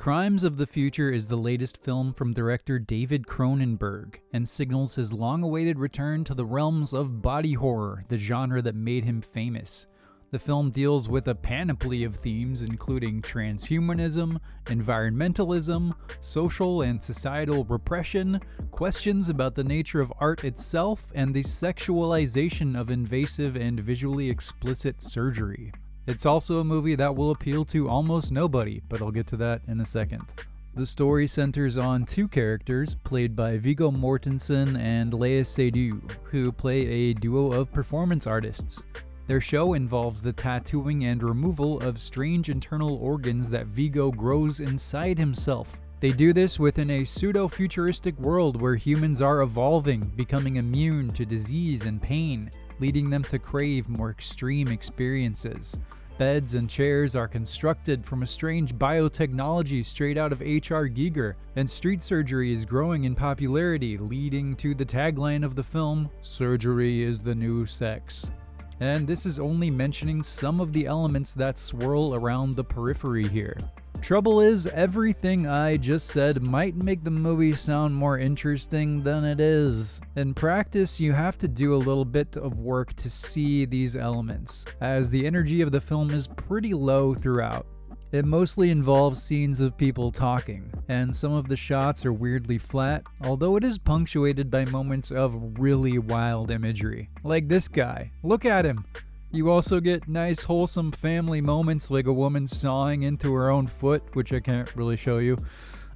Crimes of the Future is the latest film from director David Cronenberg and signals his long-awaited return to the realms of body horror, the genre that made him famous. The film deals with a panoply of themes including transhumanism, environmentalism, social and societal repression, questions about the nature of art itself, and the sexualization of invasive and visually explicit surgery. It's also a movie that will appeal to almost nobody, but I'll get to that in a second. The story centers on two characters, played by Viggo Mortensen and Lea Seydoux, who play a duo of performance artists. Their show involves the tattooing and removal of strange internal organs that Viggo grows inside himself. They do this within a pseudo-futuristic world where humans are evolving, becoming immune to disease and pain, leading them to crave more extreme experiences. Beds and chairs are constructed from a strange biotechnology straight out of H.R. Giger, and street surgery is growing in popularity, leading to the tagline of the film, "Surgery is the new sex." And this is only mentioning some of the elements that swirl around the periphery here. Trouble is, everything I just said might make the movie sound more interesting than it is. In practice, you have to do a little bit of work to see these elements, as the energy of the film is pretty low throughout. It mostly involves scenes of people talking, and some of the shots are weirdly flat, although it is punctuated by moments of really wild imagery. Like this guy. Look at him! You also get nice wholesome family moments like a woman sawing into her own foot, which I can't really show you,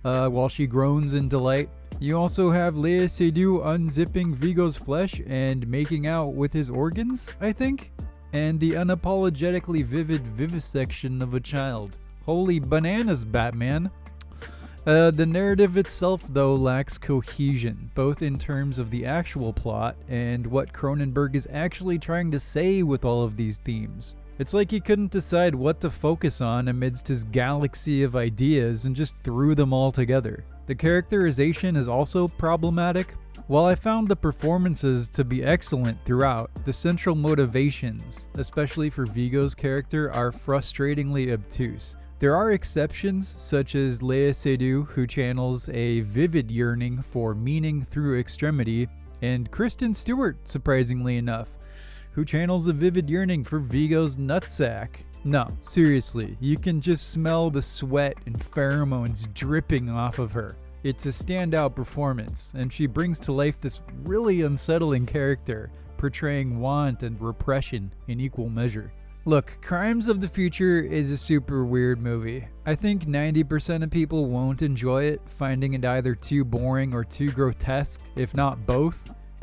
while she groans in delight. You also have Lea Seydoux unzipping Viggo's flesh and making out with his organs, I think? And the unapologetically vivid vivisection of a child. Holy bananas, Batman! The narrative itself, though, lacks cohesion, both in terms of the actual plot and what Cronenberg is actually trying to say with all of these themes. It's like he couldn't decide what to focus on amidst his galaxy of ideas and just threw them all together. The characterization is also problematic. While I found the performances to be excellent throughout, the central motivations, especially for Viggo's character, are frustratingly obtuse. There are exceptions, such as Lea Seydoux, who channels a vivid yearning for meaning through extremity, and Kristen Stewart, surprisingly enough, who channels a vivid yearning for Viggo's nutsack. No, seriously, you can just smell the sweat and pheromones dripping off of her. It's a standout performance, and she brings to life this really unsettling character, portraying want and repression in equal measure. Look, Crimes of the Future is a super weird movie. I think 90% of people won't enjoy it, finding it either too boring or too grotesque, if not both.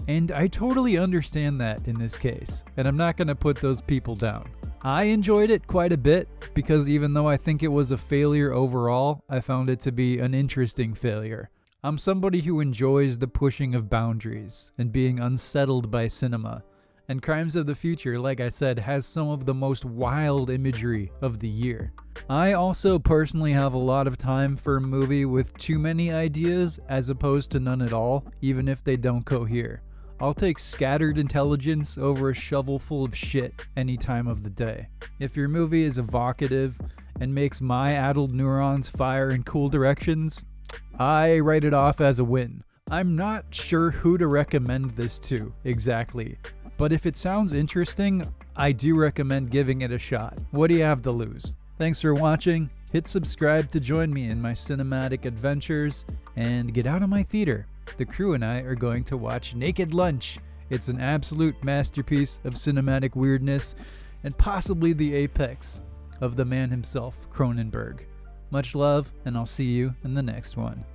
And I totally understand that in this case, and I'm not going to put those people down. I enjoyed it quite a bit, because even though I think it was a failure overall, I found it to be an interesting failure. I'm somebody who enjoys the pushing of boundaries and being unsettled by cinema. And Crimes of the Future, like I said, has some of the most wild imagery of the year. I also personally have a lot of time for a movie with too many ideas as opposed to none at all, even if they don't cohere. I'll take scattered intelligence over a shovel full of shit any time of the day. If your movie is evocative and makes my addled neurons fire in cool directions, I write it off as a win. I'm not sure who to recommend this to exactly, but if it sounds interesting, I do recommend giving it a shot. What do you have to lose? Thanks for watching. Hit subscribe to join me in my cinematic adventures, and get out of my theater. The crew and I are going to watch Naked Lunch. It's an absolute masterpiece of cinematic weirdness, and possibly the apex of the man himself, Cronenberg. Much love, and I'll see you in the next one.